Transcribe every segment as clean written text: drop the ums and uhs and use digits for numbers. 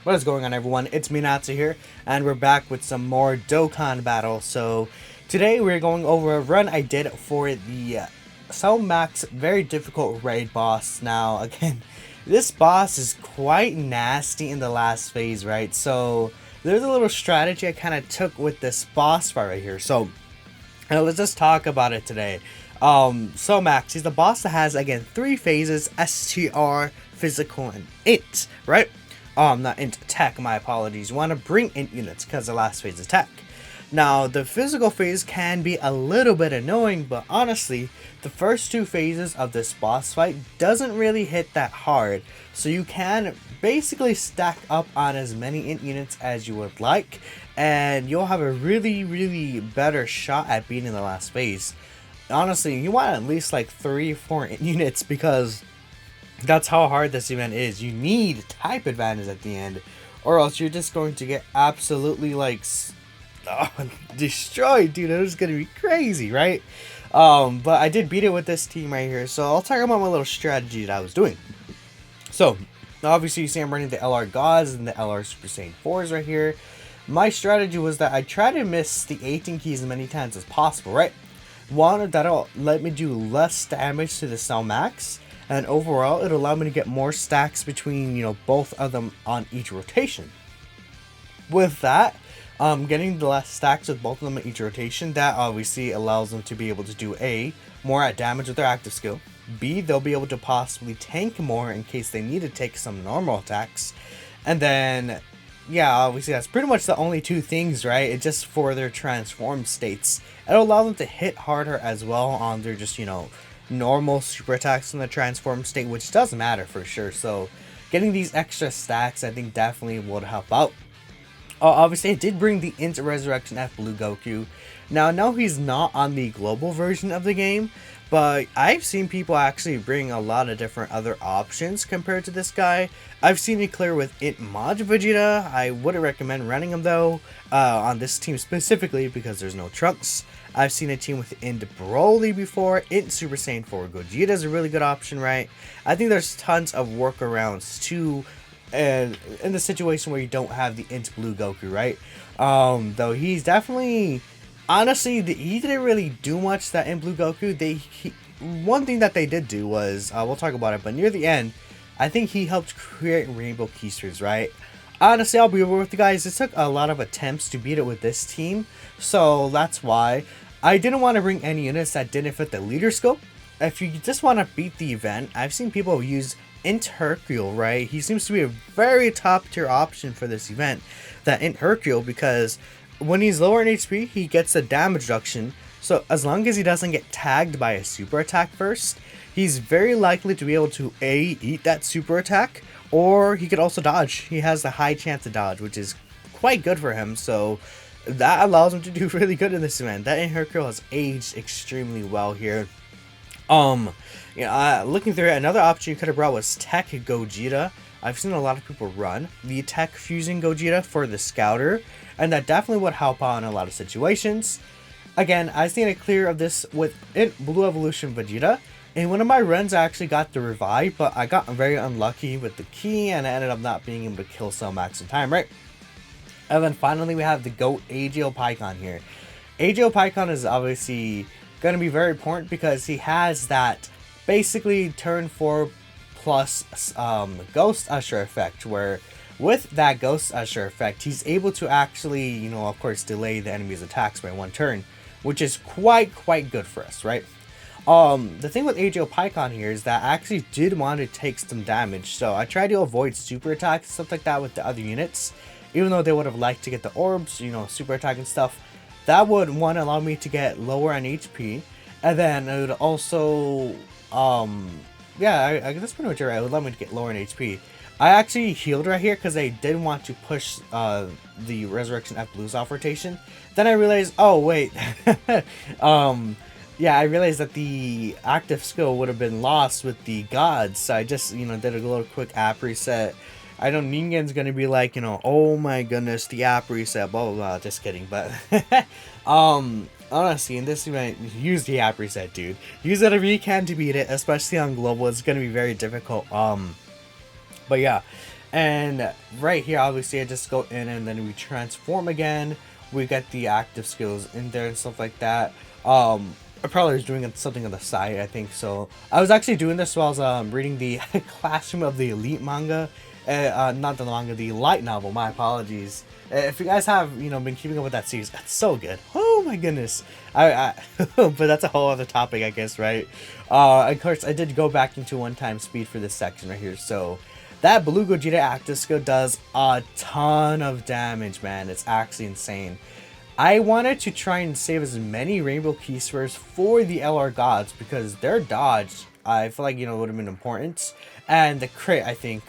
What is going on, everyone? It's me, Natsu here, and we're back with some more Dokkan battle. So today we're going over a run I did for the Cell Max very difficult raid boss. Now again, this boss is quite nasty in the last phase, right? So there's a little strategy I kind of took with this boss fight right here. So let's just talk about it today. Cell Max, he's the boss that has again 3 phases: STR, physical, and int, right? Not int tech, my apologies. You want to bring int units because the last phase is tech. Now, the physical phase can be a little bit annoying, but honestly, the first 2 phases of this boss fight doesn't really hit that hard. So you can basically stack up on as many int units as you would like, and you'll have a really better shot at beating the last phase. Honestly, you want at least like 3-4 int units because that's how hard this event is. You need type advantage at the end, or else you're just going to get absolutely like destroyed, dude. It was gonna be crazy, right? But I did beat it with this team right here, so I'll talk about my little strategy that I was doing. So obviously you see I'm running the LR Gods and the LR Super Saiyan 4s right here. My strategy was that I try to miss the 18 keys as many times as possible, right? One, that'll let me do less damage to the Cell Max, and overall it'll allow me to get more stacks between, you know, both of them on each rotation. With that, getting the less stacks with both of them in each rotation, that obviously allows them to be able to do A, more at damage with their active skill, B, they'll be able to possibly tank more in case they need to take some normal attacks, and then yeah, obviously that's pretty much the only 2 things, right? It's just for their transformed states. It'll allow them to hit harder as well on their just, you know, normal super attacks in the transformed state, which does matter for sure. So getting these extra stacks I think definitely would help out. Obviously I did bring the Int Resurrection F Blue Goku. Now I know he's not on the global version of the game, but I've seen people actually bring a lot of different other options compared to this guy. I've seen it clear with Int Mod Vegeta. I wouldn't recommend running him though, on this team specifically because there's no Trunks. I've seen a team with Int Broly before. Int Super Saiyan 4 Gogeta is a really good option, right? I think there's tons of workarounds too, and in the situation where you don't have the Int Blue Goku, right? Though he's definitely, honestly, he didn't really do much, that Int Blue Goku. One thing that they did do was, we'll talk about it, but near the end, I think he helped create Rainbow Keisters, right? Honestly, I'll be real with you guys, it took a lot of attempts to beat it with this team, so that's why I didn't want to bring any units that didn't fit the leader scope. If you just want to beat the event, I've seen people use Int Hercule, right? He seems to be a very top tier option for this event, that Int Hercule, because when he's lower in HP, he gets a damage reduction. So as long as he doesn't get tagged by a super attack first, he's very likely to be able to A, eat that super attack, or he could also dodge. He has a high chance to dodge, which is quite good for him. So that allows him to do really good in this event. That Int Hercule has aged extremely well here. You know, looking through it, another option you could have brought was Tech Gogeta. I've seen a lot of people run the Tech Fusing Gogeta for the Scouter, and that definitely would help out in a lot of situations. Again, I've seen a clear of this with Blue Evolution Vegeta. In one of my runs, I actually got the revive, but I got very unlucky with the key, and I ended up not being able to kill Cell Max in time, right? And then finally, we have the GOAT AGO Pycon here. AGO Pycon is obviously going to be very important because he has that basically turn 4 plus Ghost Usher effect, where with that Ghost Usher effect, he's able to actually, you know, of course, delay the enemy's attacks by 1 turn, which is quite good for us, right? The thing with AGO Pycon here is that I actually did want to take some damage, so I tried to avoid super attacks and stuff like that with the other units, even though they would have liked to get the orbs, you know, super attack and stuff. That would, one, allow me to get lower on HP, and then it would also, yeah, I that's pretty much it, right? It would allow me to get lower in HP. I actually healed right here because I did want to push the Resurrection F Blues off rotation. Then I realized, oh wait, yeah, I realized that the active skill would have been lost with the gods, so I just, you know, did a little quick app reset. I know Ningen's gonna be like, you know, oh my goodness, the app reset, blah blah blah. Just kidding, but honestly, in this event, use the app reset, dude. Use whatever you can to beat it, especially on global. It's gonna be very difficult. But yeah, And right here, obviously, I just go in and then we transform again. We get the active skills in there and stuff like that. I probably was doing something on the side, I think. So I was actually doing this while I was reading the Classroom of the Elite manga. Not the manga, the light novel. My apologies. If you guys have, been keeping up with that series, it's so good. Oh my goodness. But that's a whole other topic, I guess, right? Of course, I did go back into one-time speed for this section right here. So that Blue Gogeta active skill does a ton of damage, man. It's actually insane. I wanted to try and save as many Rainbow Key Spheres for the LR Gods because their dodge, I feel like, would have been important. And the crit, I think,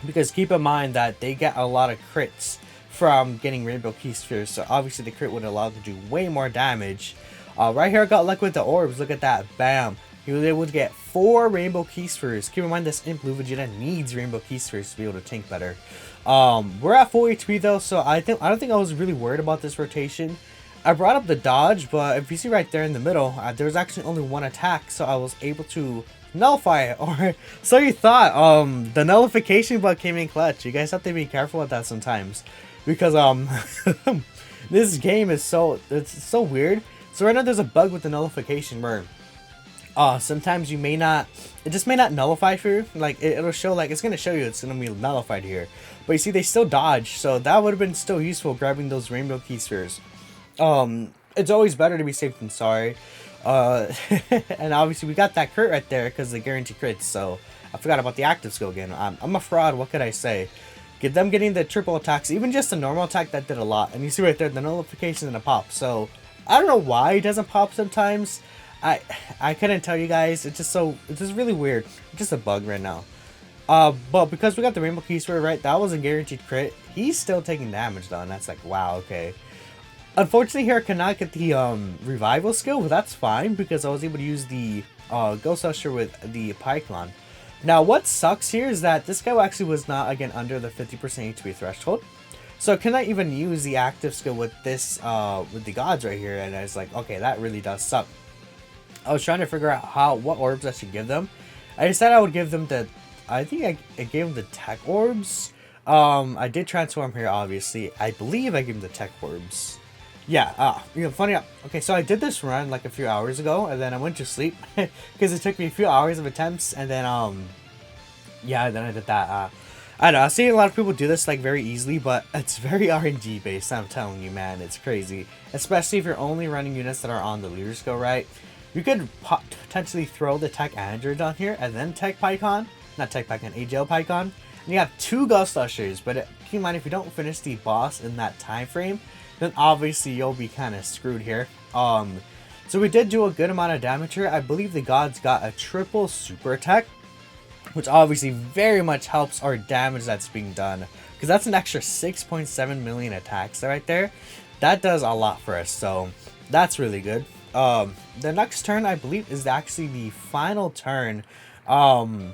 because keep in mind that they get a lot of crits from getting Rainbow Key Spheres. So obviously the crit would allow them to do way more damage. Right here I got luck with the orbs. Look at that. Bam. He was able to get 4 Rainbow Key Spheres. Keep in mind this Imp Blue Vegeta needs Rainbow Key Spheres to be able to tank better. We're at full HP though, so I don't think I was really worried about this rotation. I brought up the dodge, but if you see right there in the middle, there was actually only one attack, so I was able to nullify it. Or so you thought. The nullification bug came in clutch. You guys have to be careful with that sometimes, because this game is so weird. So right now there's a bug with the nullification where sometimes you may not, it just may not nullify for you. Like it'll show, like it's gonna show you it's gonna be nullified here, but you see they still dodge, so that would have been still useful grabbing those Rainbow Key Spheres. It's always better to be safe than sorry. And obviously we got that crit right there because the guarantee crits. So I forgot about the active skill again. I'm a fraud. What could I say? Get them getting the triple attacks, even just a normal attack, that did a lot. And you see right there the nullification and the pop. So I don't know why it doesn't pop sometimes. I couldn't tell you guys. It's just really weird. It's just a bug right now. But because we got the Rainbow Key Sphere, right, that was a guaranteed crit. He's still taking damage though, and that's like, wow, okay. Unfortunately here I cannot get the revival skill, but that's fine because I was able to use the Ghost Usher with the Pycon. Now what sucks here is that this guy actually was not, again, under the 50% HP threshold. So I cannot even use the active skill with this, with the gods right here, and I was like, okay, that really does suck. I was trying to figure out what orbs I should give them. I decided I would give them I think I gave them the tech orbs. I did transform here, obviously. I believe I gave them the tech orbs. Yeah, funny. Okay, so I did this run like a few hours ago, and then I went to sleep because it took me a few hours of attempts, and then yeah, then I did that. I know, I've seen a lot of people do this like very easily, but it's very RNG based. I'm telling you, man, it's crazy. Especially if you're only running units that are on the leader skill, right? You could potentially throw the tech androids on here and then tech Pycon, not tech Pycon, AGL Pycon, and you have 2 Ghost Ushers. But keep in mind, if you don't finish the boss in that time frame, then obviously you'll be kind of screwed here. So we did do a good amount of damage here. I believe the gods got a triple super attack, which obviously very much helps our damage that's being done, because that's an extra 6.7 million attacks right there. That does a lot for us, so that's really good. The next turn, I believe, is actually the final turn, and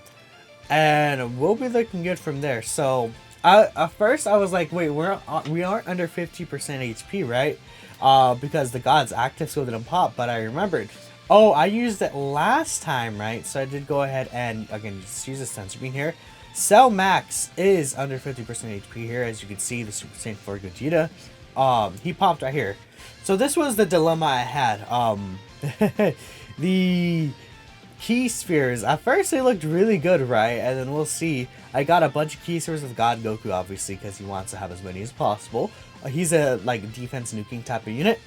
we'll be looking good from there. So at first I was like, wait, we aren't under 50% HP, right? Because the god's active skill didn't pop. But I remembered, oh, I used it last time, right? So I did go ahead and again just use the sensor beam here. Cell Max is under 50% HP here, as you can see. The Super Saiyan 4 Vegeta, he popped right here. So this was the dilemma I had. The key spheres, at first they looked really good, right? And then we'll see. I got a bunch of key spheres with God Goku, obviously, because he wants to have as many as possible. He's a like defense nuking type of unit.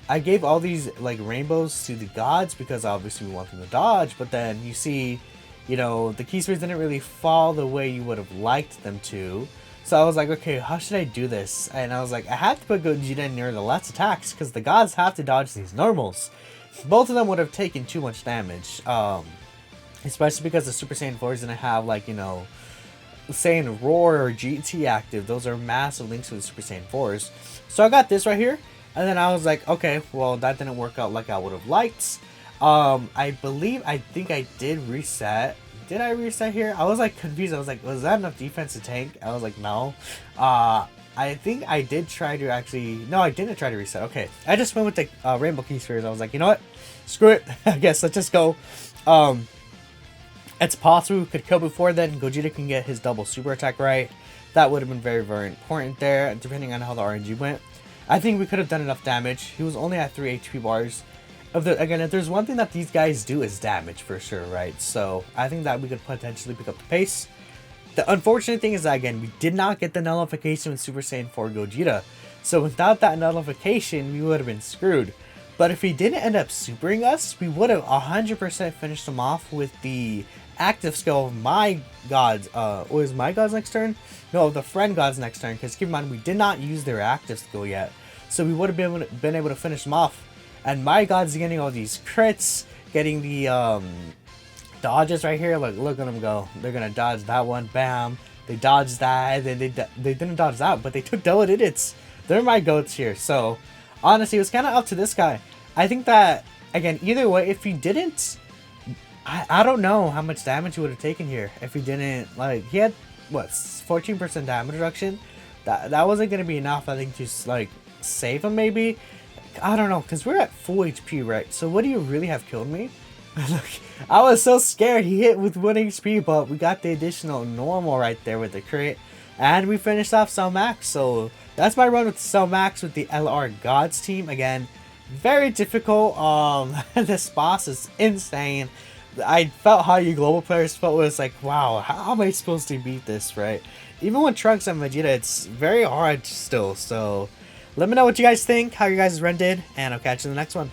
I gave all these like rainbows to the gods because obviously we want them to dodge. But then you see, the key spheres didn't really fall the way you would have liked them to. So I was like, okay, how should I do this? And I was like, I have to put Gogeta near the less attacks because the gods have to dodge these normals. Both of them would have taken too much damage, especially because the Super Saiyan 4s didn't have, like, Saiyan Roar or GT active. Those are massive links to the Super Saiyan 4s. So I got this right here, and then I was like, okay, well, that didn't work out like I would have liked. I think I did reset. Did I reset here? I was like confused. I was like, was that enough defense to tank? I was like, no. I think I did try to actually... No, I didn't try to reset. Okay. I just went with the Rainbow Key Spheres. I was like, you know what? Screw it. I guess let's just go. It's possible we could kill before then. Gogeta can get his double super attack right. That would have been very, very important there, depending on how the RNG went. I think we could have done enough damage. He was only at 3 HP bars. Again, if there's one thing that these guys do is damage for sure, right? So I think that we could potentially pick up the pace. The unfortunate thing is that, again, we did not get the nullification with Super Saiyan 4 Gogeta. So without that nullification, we would have been screwed. But if he didn't end up supering us, we would have 100% finished him off with the active skill of my gods. Was my gods next turn? No, the friend gods next turn. Because keep in mind, we did not use their active skill yet. So we would have been able to finish them off. And my gods getting all these crits, getting the dodges right here. Look at them go. They're gonna dodge that one. Bam. They dodged that. Then they didn't dodge that, but they took double digits. They're my goats here. So honestly, it was kind of up to this guy. I think that, again, either way, if he didn't, I don't know how much damage he would have taken here. If he didn't, like, he had what, 14% damage reduction. That wasn't gonna be enough, I think, to like save him maybe. I don't know, because we're at full HP, right? So would he really have killed me? Look, I was so scared. He hit with 1 HP, but we got the additional normal right there with the crit. And we finished off Cell Max. So that's my run with Cell Max with the LR Gods team. Again, very difficult. This boss is insane. I felt how you global players felt. Was like, wow, how am I supposed to beat this, right? Even with Trunks and Vegeta, it's very hard still. So let me know what you guys think, how you guys run did, and I'll catch you in the next one.